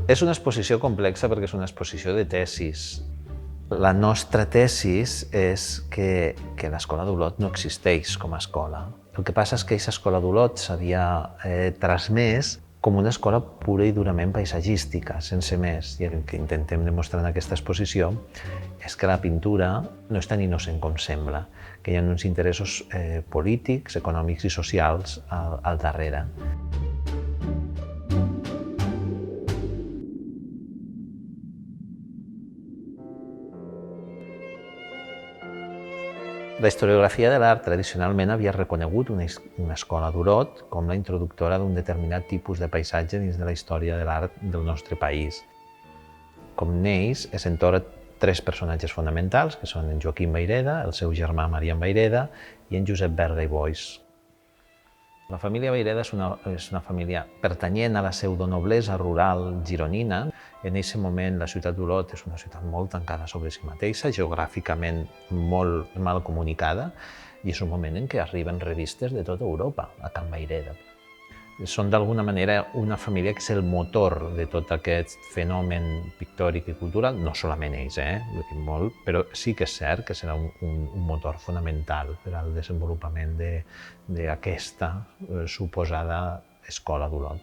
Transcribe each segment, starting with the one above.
És una exposició complexa perquè és una exposició de tesis. La nostra tesis és que l'Escola d'Olot no existeix com a escola. El que passa és que aquesta Escola d'Olot s'havia transmès com una escola pura i durament paisatgística, sense més. I el que intentem demostrar en aquesta exposició és que la pintura no és tan innocent com sembla, que hi ha uns interessos polítics, econòmics i socials al darrere. La historiografia de l'art tradicionalment havia reconegut una escola d'Olot com la introductora d'un determinat tipus de paisatge dins de la història de l'art del nostre país. Com neix, és entorn tres personatges fonamentals, que són en Joaquim Vayreda, el seu germà Marian Vayreda i en Josep Berga i Boix. La família Vayreda és una família pertanyent a la pseudonoblesa rural gironina. En aquest moment la ciutat d'Olot és una ciutat molt tancada sobre si mateixa, geogràficament molt mal comunicada, i és un moment en què arriben revistes de tota Europa a Can Vayreda. Són d'alguna manera una família que és el motor de tot aquest fenomen pictòric i cultural, no solament ells, molt, però sí que és cert que serà un motor fonamental per al desenvolupament d'aquesta suposada escola d'Olot.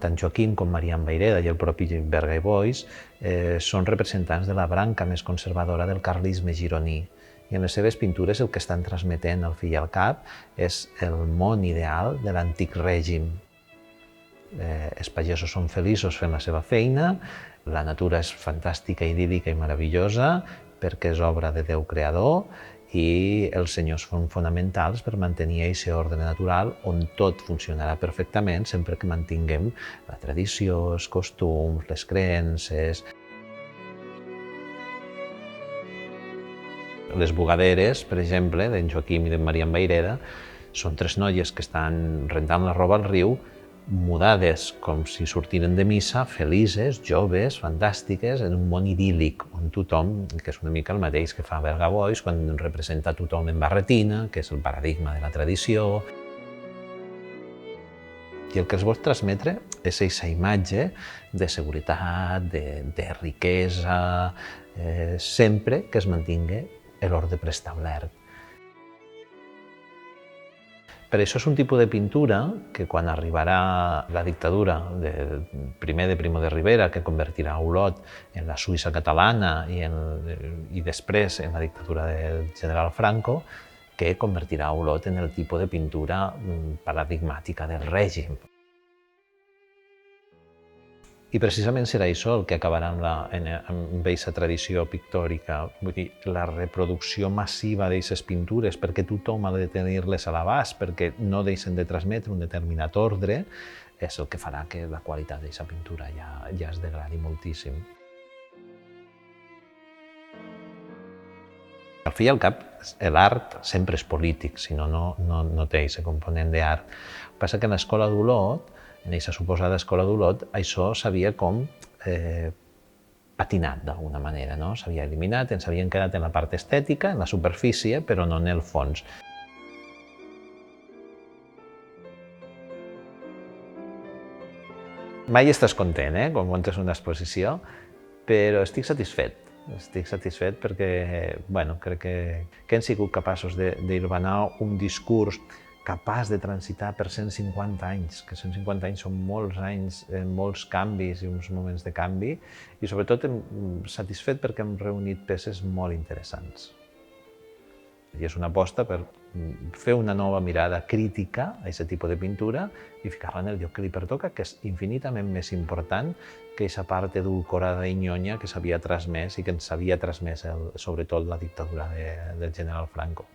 Tant Joaquim com Marian Vayreda i el propi Berga i Boix són representants de la branca més conservadora del carlisme gironí. I en les seves pintures el que estan transmetent al fill i al cap és el món ideal de l'antic règim. Els pagesos són feliços fent la seva feina, la natura és fantàstica, idíl·lica i meravellosa perquè és obra de Déu creador, i els senyors són fonamentals per mantenir aquest ordre natural on tot funcionarà perfectament sempre que mantinguem la tradició, els costums, les creences. Les bugaderes, per exemple, d'en Joaquim i d'en Marian Vayreda, són tres noies que estan rentant la roba al riu, mudades com si sortiren de missa, felices, joves, fantàstiques, en un món idíl·lic, on tothom, que és una mica el mateix que fa Berga i Boix, quan representa tothom en barretina, que és el paradigma de la tradició. I el que els vol transmetre és aquesta imatge de seguretat, de riquesa, sempre que es mantingui l'ordre preestablert. Per això és un tipus de pintura que quan arribarà la dictadura primer de Primo de Rivera, que convertirà Olot en la Suïssa catalana i després en la dictadura del general Franco, que convertirà Olot en el tipus de pintura paradigmàtica del règim. I precisament serà això el que acabarà amb aquesta tradició pictòrica, vull dir, la reproducció massiva d'aquestes pintures, perquè tothom ha de tenir-les a l'abast, perquè no deixen de transmetre un determinat ordre, és el que farà que la qualitat d'aquesta pintura ja es degradi moltíssim. Al fi i al cap, l'art sempre és polític, si no, no té aquest component d'art. El que passa que en l'escola d'Olot, en aquesta suposada escola d'Olot, això s'havia com patinat d'alguna manera, no? S'havia eliminat, ens havien quedat en la part estètica, en la superfície, però no en el fons. Mai estàs content, quan muntes una exposició, però estic satisfet. Estic satisfet perquè, crec que hem sigut capaços d'hilvanar un discurs capaç de transitar per 150 anys, que 150 anys són molts anys, molts canvis i uns moments de canvi, i sobretot satisfet perquè hem reunit peces molt interessants. I és una aposta per fer una nova mirada crítica a aquest tipus de pintura i ficar-la en el lloc que li pertoca, que és infinitament més important que aquesta part edulcorada i nyonya que s'havia transmès i que ens havia transmès sobretot la dictadura del general Franco.